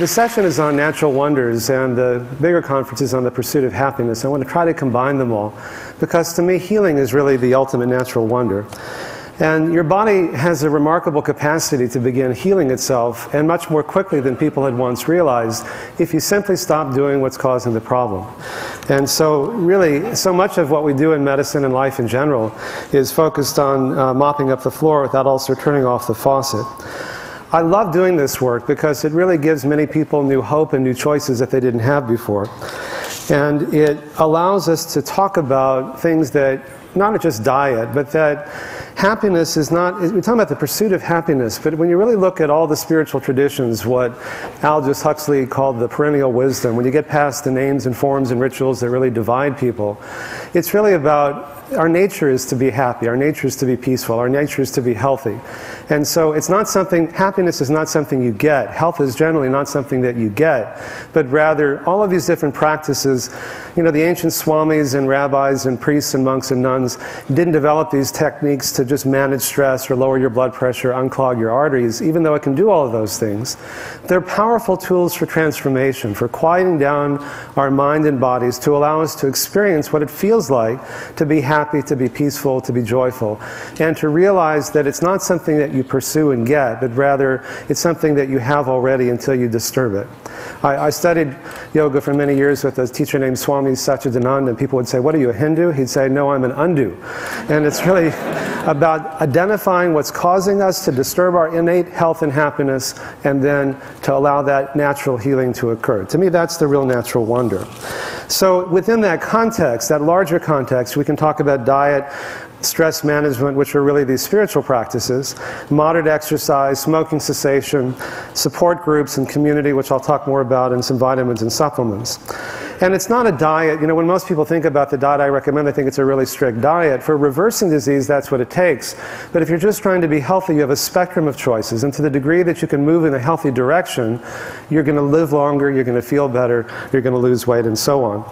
The session is on natural wonders, and the bigger conference is on the pursuit of happiness. I want to try to combine them all, because to me healing is really the ultimate natural wonder. And your body has a remarkable capacity to begin healing itself, and much more quickly than people had once realized, if you simply stop doing what's causing the problem. And so really, so much of what we do in medicine and life in general is focused on mopping up the floor without also turning off the faucet. I love doing this work because it really gives many people new hope and new choices that they didn't have before. And it allows us to talk about things that, not just diet, but that happiness is not, we're talking about the pursuit of happiness, but when you really look at all the spiritual traditions, what Aldous Huxley called the perennial wisdom, when you get past the names and forms and rituals that really divide people, it's really about our nature is to be happy, our nature is to be peaceful, our nature is to be healthy. And so it's not something, happiness is not something you get, health is generally not something that you get, but rather all of these different practices, you know, the ancient swamis and rabbis and priests and monks and nuns didn't develop these techniques to just manage stress or lower your blood pressure, unclog your arteries, even though it can do all of those things. They're powerful tools for transformation, for quieting down our mind and bodies to allow us to experience what it feels like to be happy, to be peaceful, to be joyful, and to realize that it's not something that you pursue and get, but rather it's something that you have already until you disturb it. I studied yoga for many years with a teacher named Swami Satchidananda, and people would say, "What are you, a Hindu?" He'd say, "No, I'm an undu." And it's really about identifying what's causing us to disturb our innate health and happiness, and then to allow that natural healing to occur. To me, that's the real natural wonder. So within that context, that larger context, we can talk about diet, stress management, which are really these spiritual practices, moderate exercise, smoking cessation, support groups and community, which I'll talk more about, and some vitamins and supplements. And it's not a diet. You know, when most people think about the diet I recommend, they think it's a really strict diet. For reversing disease, that's what it takes. But if you're just trying to be healthy, you have a spectrum of choices. And to the degree that you can move in a healthy direction, you're going to live longer, you're going to feel better, you're going to lose weight, and so on.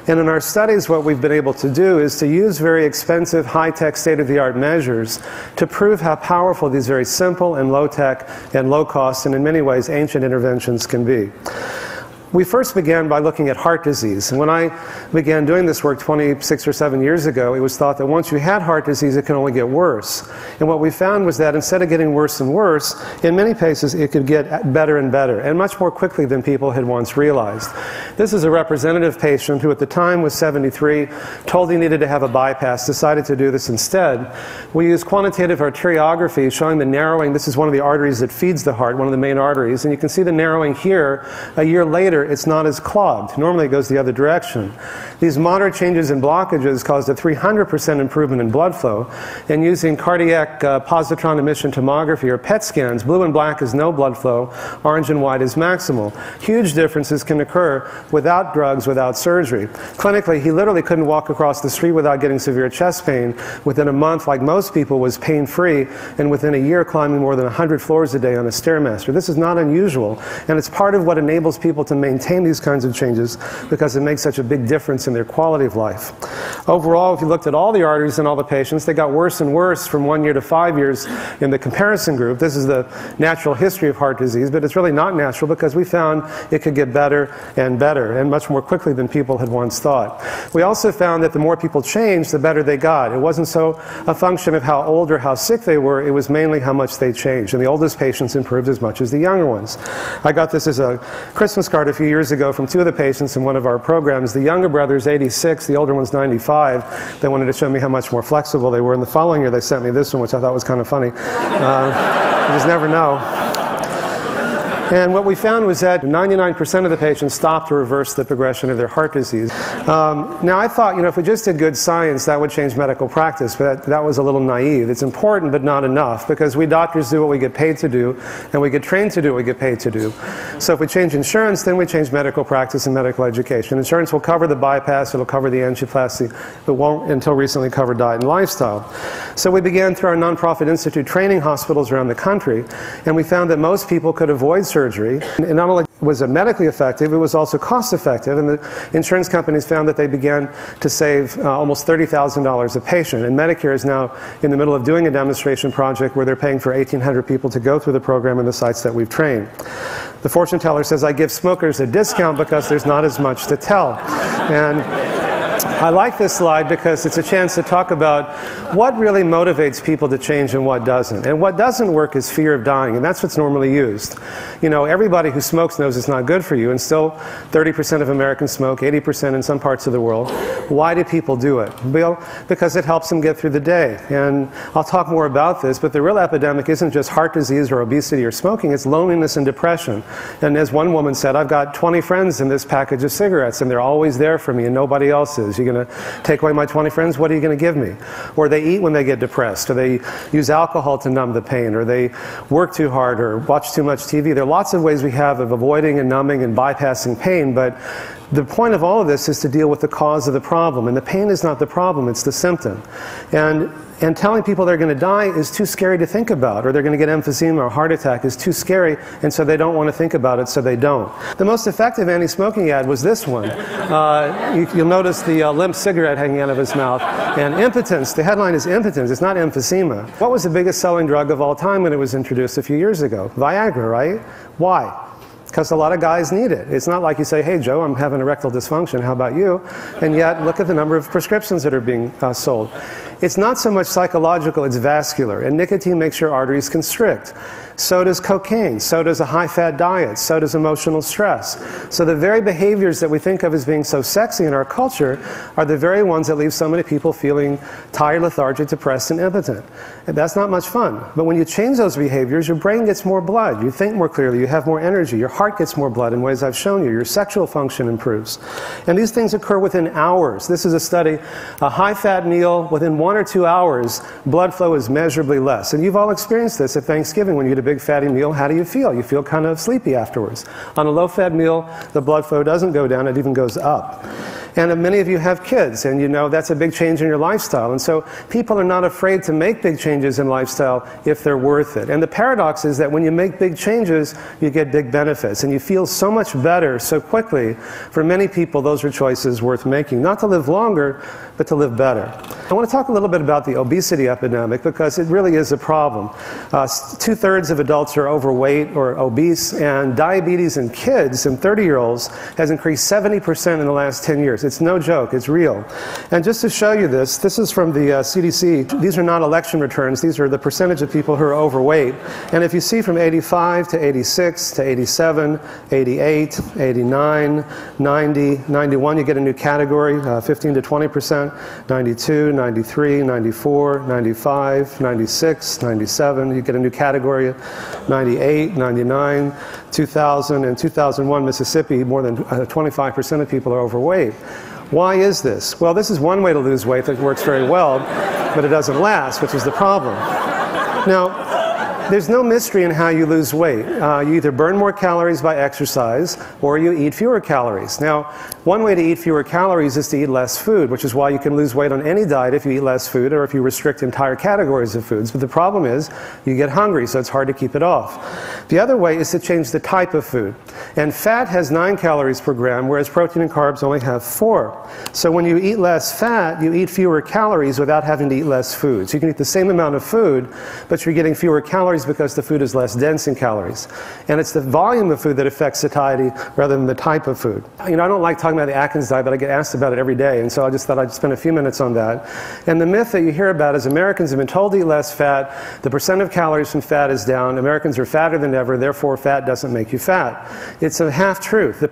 And in our studies, what we've been able to do is to use very expensive, high-tech, state-of-the-art measures to prove how powerful these very simple and low-tech and low-cost, and in many ways, ancient interventions can be. We first began by looking at heart disease. And when I began doing this work 26 or 7 years ago, it was thought that once you had heart disease, it can only get worse. And what we found was that instead of getting worse and worse, in many cases it could get better and better, and much more quickly than people had once realized. This is a representative patient who at the time was 73, told he needed to have a bypass, decided to do this instead. We used quantitative arteriography showing the narrowing. This is one of the arteries that feeds the heart, one of the main arteries, and you can see the narrowing here. A year later, it's not as clogged. Normally it goes the other direction. These moderate changes in blockages caused a 300% improvement in blood flow, and using cardiac positron emission tomography or PET scans, blue and black is no blood flow, orange and white is maximal. Huge differences can occur without drugs, without surgery. Clinically, he literally couldn't walk across the street without getting severe chest pain. Within a month, like most people, was pain-free, and within a year climbing more than 100 floors a day on a Stairmaster. This is not unusual, and it's part of what enables people to maintain these kinds of changes, because it makes such a big difference in their quality of life. Overall, if you looked at all the arteries in all the patients, they got worse and worse from 1 year to 5 years in the comparison group. This is the natural history of heart disease, but it's really not natural, because we found it could get better and much more quickly than people had once thought. We also found that the more people changed, the better they got. It wasn't so a function of how old or how sick they were, it was mainly how much they changed. And the oldest patients improved as much as the younger ones. I got this as a Christmas card a few years ago from two of the patients in one of our programs. The younger brother's 86, the older one's 95. They wanted to show me how much more flexible they were. In the following year, they sent me this one, which I thought was kind of funny. You just never know. And what we found was that 99% of the patients stopped to reverse the progression of their heart disease. Now I thought, you know, if we just did good science, that would change medical practice, but that was a little naive. It's important, but not enough, because we doctors do what we get paid to do, and we get trained to do what we get paid to do. So if we change insurance, then we change medical practice and medical education. Insurance will cover the bypass, it'll cover the angioplasty, but won't until recently cover diet and lifestyle. So we began through our nonprofit institute training hospitals around the country, and we found that most people could avoid surgery. And not only was it medically effective, it was also cost effective, and the insurance companies found that they began to save almost $30,000 a patient. And Medicare is now in the middle of doing a demonstration project where they're paying for 1,800 people to go through the program in the sites that we've trained. The fortune teller says, I give smokers a discount because there's not as much to tell. And I like this slide because it's a chance to talk about what really motivates people to change and what doesn't. And what doesn't work is fear of dying, and that's what's normally used. You know, everybody who smokes knows it's not good for you, and still 30% of Americans smoke, 80% in some parts of the world. Why do people do it? Well, because it helps them get through the day. And I'll talk more about this, but the real epidemic isn't just heart disease or obesity or smoking, it's loneliness and depression. And as one woman said, I've got 20 friends in this package of cigarettes, and they're always there for me, and nobody else is. You're going to take away my 20 friends? What are you going to give me? Or they eat when they get depressed, or they use alcohol to numb the pain, or they work too hard, or watch too much TV. There are lots of ways we have of avoiding and numbing and bypassing pain, but the point of all of this is to deal with the cause of the problem. And the pain is not the problem, it's the symptom. And telling people they're going to die is too scary to think about, or they're going to get emphysema or heart attack is too scary, and so they don't want to think about it, so they don't. The most effective anti-smoking ad was this one. You'll notice the limp cigarette hanging out of his mouth. And impotence, the headline is impotence, it's not emphysema. What was the biggest selling drug of all time when it was introduced a few years ago? Viagra, right? Why? Because a lot of guys need it. It's not like you say, hey Joe, I'm having erectile dysfunction, how about you? And yet, look at the number of prescriptions that are being sold. It's not so much psychological, it's vascular. And nicotine makes your arteries constrict. So does cocaine, so does a high-fat diet, so does emotional stress. So the very behaviors that we think of as being so sexy in our culture are the very ones that leave so many people feeling tired, lethargic, depressed, and impotent. And that's not much fun. But when you change those behaviors, your brain gets more blood, you think more clearly, you have more energy, your heart gets more blood in ways I've shown you, your sexual function improves. And these things occur within hours. This is a study, a high-fat meal, within 1 or 2 hours, blood flow is measurably less. And you've all experienced this at Thanksgiving when you eat a big fatty meal. How do you feel? You feel kind of sleepy afterwards. On a low-fat meal, the blood flow doesn't go down, it even goes up. And many of you have kids, and you know that's a big change in your lifestyle. And so people are not afraid to make big changes in lifestyle if they're worth it. And the paradox is that when you make big changes, you get big benefits. And you feel so much better so quickly. For many people, those are choices worth making. Not to live longer, but to live better. I want to talk a little bit about the obesity epidemic because it really is a problem. 2/3 of adults are overweight or obese, and diabetes in kids and 30-year-olds has increased 70% in the last 10 years. It's no joke, it's real. And just to show you this, this is from the CDC. These are not election returns, these are the percentage of people who are overweight. And if you see from 85 to 86 to 87, 88, 89, 90, 91, you get a new category, 15 to 20%, 92, 93, 94, 95, 96, 97, you get a new category, 98, 99, 2000, and 2001 Mississippi, more than 25% of people are overweight. Why is this? Well, this is one way to lose weight that works very well, but it doesn't last, which is the problem. Now, there's no mystery in how you lose weight. You either burn more calories by exercise, or you eat fewer calories. Now, one way to eat fewer calories is to eat less food, which is why you can lose weight on any diet if you eat less food, or if you restrict entire categories of foods. But the problem is, you get hungry, so it's hard to keep it off. The other way is to change the type of food. And fat has 9 calories per gram, whereas protein and carbs only have 4. So when you eat less fat, you eat fewer calories without having to eat less food. So you can eat the same amount of food, but you're getting fewer calories because the food is less dense in calories. And it's the volume of food that affects satiety rather than the type of food. You know, I don't like talking about the Atkins diet, but I get asked about it every day, and so I just thought I'd spend a few minutes on that. And the myth that you hear about is Americans have been told to eat less fat, the percent of calories from fat is down, Americans are fatter than ever, therefore fat doesn't make you fat. It's a half-truth.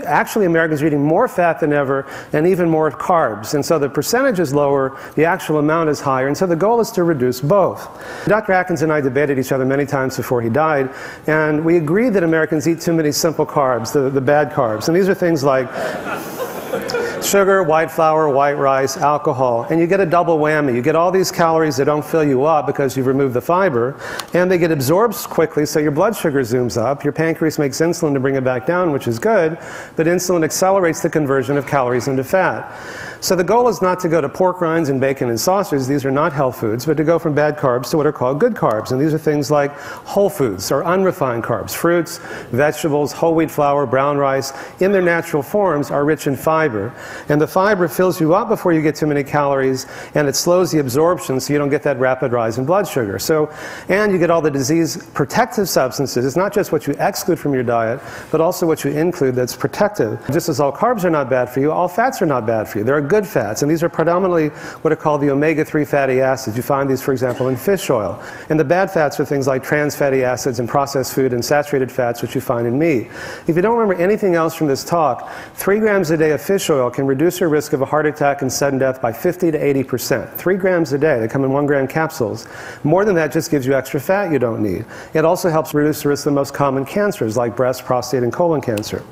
Actually, Americans are eating more fat than ever and even more carbs, and so the percentage is lower, the actual amount is higher, and so the goal is to reduce both. Dr. Atkins and I debated each other many times before he died, and we agreed that Americans eat too many simple carbs, the bad carbs. And these are things like sugar, white flour, white rice, alcohol, and you get a double whammy. You get all these calories that don't fill you up because you've removed the fiber, and they get absorbed quickly, so your blood sugar zooms up. Your pancreas makes insulin to bring it back down, which is good, but insulin accelerates the conversion of calories into fat. So the goal is not to go to pork rinds and bacon and sausage, these are not health foods, but to go from bad carbs to what are called good carbs. And these are things like whole foods or unrefined carbs. Fruits, vegetables, whole wheat flour, brown rice, in their natural forms are rich in fiber. And the fiber fills you up before you get too many calories, and it slows the absorption so you don't get that rapid rise in blood sugar. So, and you get all the disease protective substances. It's not just what you exclude from your diet, but also what you include that's protective. Just as all carbs are not bad for you, all fats are not bad for you. There are good fats, and these are predominantly what are called the omega-3 fatty acids. You find these, for example, in fish oil. And the bad fats are things like trans fatty acids and processed food and saturated fats, which you find in meat. If you don't remember anything else from this talk, 3 grams a day of fish oil can reduce your risk of a heart attack and sudden death by 50 to 80%. 3 grams a day. They come in 1 gram capsules. More than that just gives you extra fat you don't need. It also helps reduce the risk of the most common cancers like breast, prostate, and colon cancer.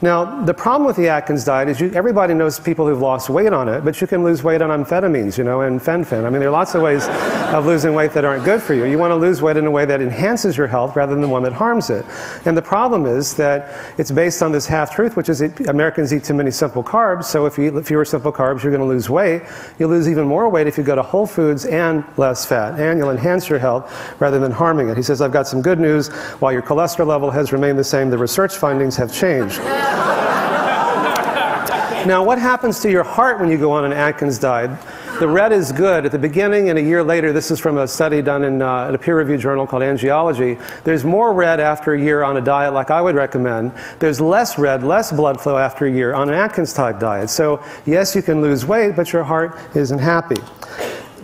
Now, the problem with the Atkins diet is everybody knows people who've lost weight on it, but you can lose weight on amphetamines, you know, and fen-phen. I mean, there are lots of ways of losing weight that aren't good for you. You want to lose weight in a way that enhances your health rather than the one that harms it. And the problem is that it's based on this half-truth, which is Americans eat too many simple carbs, so if you eat fewer simple carbs, you're going to lose weight. You'll lose even more weight if you go to whole foods and less fat, and you'll enhance your health rather than harming it. He says, I've got some good news. While your cholesterol level has remained the same, the research findings have changed. Now, what happens to your heart when you go on an Atkins diet? The red is good. At the beginning and a year later, this is from a study done in a peer-reviewed journal called Angiology, there's more red after a year on a diet like I would recommend. There's less red, less blood flow after a year on an Atkins-type diet. So, yes, you can lose weight, but your heart isn't happy.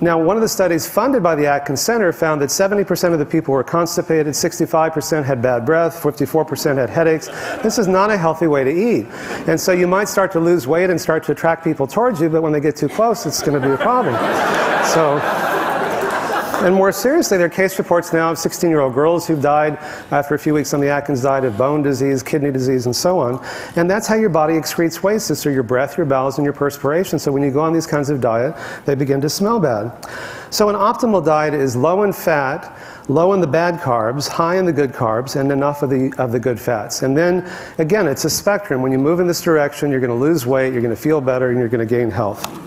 Now, one of the studies funded by the Atkins Center found that 70% of the people were constipated, 65% had bad breath, 54% had headaches. This is not a healthy way to eat. And so you might start to lose weight and start to attract people towards you, but when they get too close, it's going to be a problem. And more seriously, there are case reports now of 16-year-old girls who've died after a few weeks on the Atkins diet of bone disease, kidney disease, and so on. And that's how your body excretes waste, is through your breath, your bowels, and your perspiration. So when you go on these kinds of diet, they begin to smell bad. So an optimal diet is low in fat, low in the bad carbs, high in the good carbs, and enough of the good fats. And then, again, it's a spectrum. When you move in this direction, you're going to lose weight, you're going to feel better, and you're going to gain health.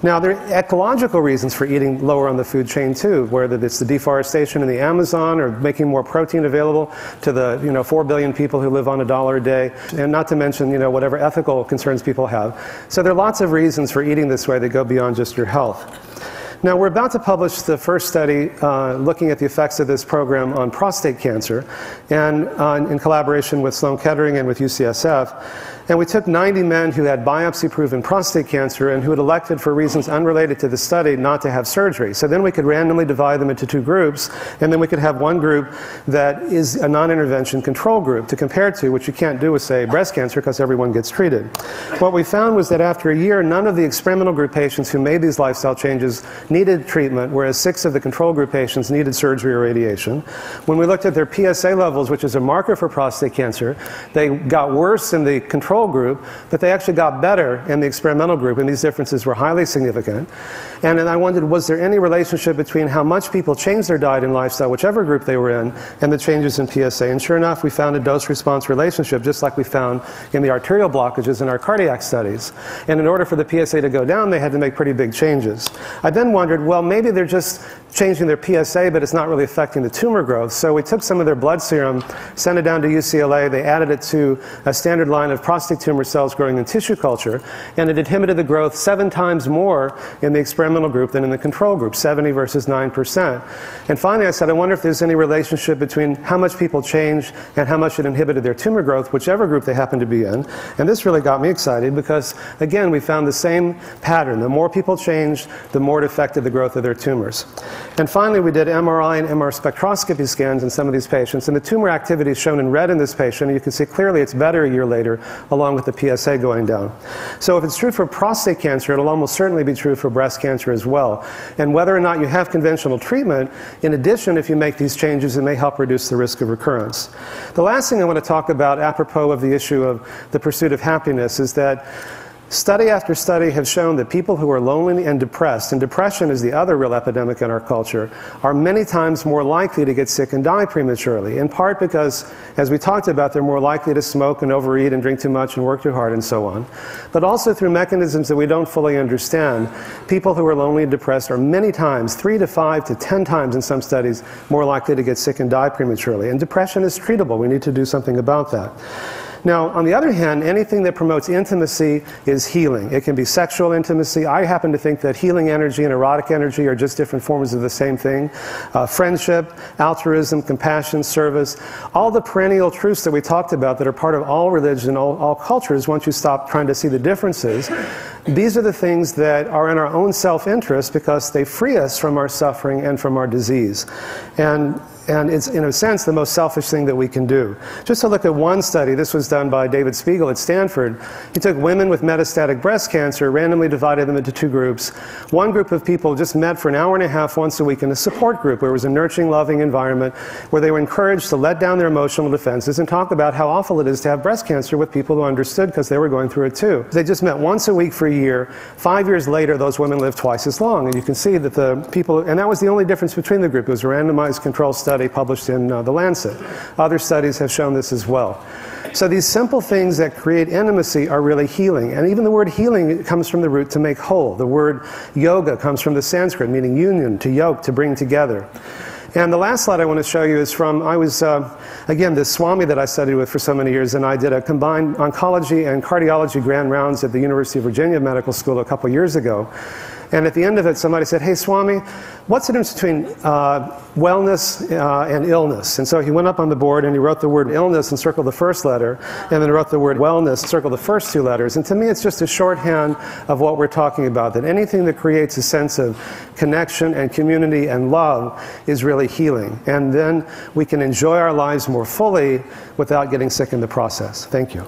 Now, there are ecological reasons for eating lower on the food chain too, whether it's the deforestation in the Amazon or making more protein available to the 4 billion people who live on $1 a day, and not to mention whatever ethical concerns people have. So there are lots of reasons for eating this way that go beyond just your health. Now, we're about to publish the first study looking at the effects of this program on prostate cancer, and in collaboration with Sloan Kettering and with UCSF. And we took 90 men who had biopsy-proven prostate cancer and who had elected, for reasons unrelated to the study, not to have surgery. So then we could randomly divide them into 2 groups, and then we could have one group that is a non-intervention control group to compare to, which you can't do with, say, breast cancer because everyone gets treated. What we found was that after a year, none of the experimental group patients who made these lifestyle changes needed treatment, whereas 6 of the control group patients needed surgery or radiation. When we looked at their PSA levels, which is a marker for prostate cancer, they got worse in the control group, but they actually got better in the experimental group, and these differences were highly significant. And then I wondered, was there any relationship between how much people changed their diet and lifestyle, whichever group they were in, and the changes in PSA? And sure enough, we found a dose-response relationship, just like we found in the arterial blockages in our cardiac studies. And in order for the PSA to go down, they had to make pretty big changes. I then wondered, well, maybe they're just changing their PSA, but it's not really affecting the tumor growth. So we took some of their blood serum, sent it down to UCLA, they added it to a standard line of prostate tumor cells growing in tissue culture, and it inhibited the growth 7 times more in the experimental group than in the control group, 70 versus 9%. And finally I said, I wonder if there's any relationship between how much people changed and how much it inhibited their tumor growth, whichever group they happen to be in. And this really got me excited because, again, we found the same pattern. The more people changed, the more it affected the growth of their tumors. And finally, we did MRI and MR spectroscopy scans in some of these patients, and the tumor activity is shown in red in this patient, and you can see clearly it's better a year later, along with the PSA going down. So if it's true for prostate cancer, it'll almost certainly be true for breast cancer as well. And whether or not you have conventional treatment, in addition, if you make these changes, it may help reduce the risk of recurrence. The last thing I want to talk about, apropos of the issue of the pursuit of happiness, is that Study after study have shown that people who are lonely and depression is the other real epidemic in our culture, are many times more likely to get sick and die prematurely, in part because, as we talked about, they're more likely to smoke and overeat and drink too much and work too hard and so on. But also through mechanisms that we don't fully understand, people who are lonely and depressed are many times, 3 to 5 to 10 times in some studies, more likely to get sick and die prematurely. And depression is treatable. We need to do something about that. Now, on the other hand, anything that promotes intimacy is healing. It can be sexual intimacy. I happen to think that healing energy and erotic energy are just different forms of the same thing. Friendship, altruism, compassion, service, all the perennial truths that we talked about that are part of all religion, all cultures, once you stop trying to see the differences, these are the things that are in our own self-interest because they free us from our suffering and from our disease. And it's, in a sense, the most selfish thing that we can do. Just to look at one study, this was done by David Spiegel at Stanford. He took women with metastatic breast cancer, randomly divided them into 2 groups. One group of people just met for an hour and a half once a week in a support group where it was a nurturing, loving environment where they were encouraged to let down their emotional defenses and talk about how awful it is to have breast cancer with people who understood because they were going through it too. They just met once a week for a year. 5 years later, those women lived twice as long. And you can see that the people, and that was the only difference between the group. It was a randomized control study published in The Lancet. Other studies have shown this as well. So these simple things that create intimacy are really healing. And even the word healing comes from the root to make whole. The word yoga comes from the Sanskrit, meaning union, to yoke, to bring together. And the last slide I want to show you is from, I was, again, this Swami that I studied with for so many years, and I did a combined oncology and cardiology grand rounds at the University of Virginia Medical School a couple years ago. And at the end of it, somebody said, "Hey, Swami, what's the difference between wellness and illness?" And so he went up on the board and he wrote the word illness and circled the first letter, and then wrote the word wellness and circled the first 2 letters. And to me, it's just a shorthand of what we're talking about, that anything that creates a sense of connection and community and love is really healing. And then we can enjoy our lives more fully without getting sick in the process. Thank you.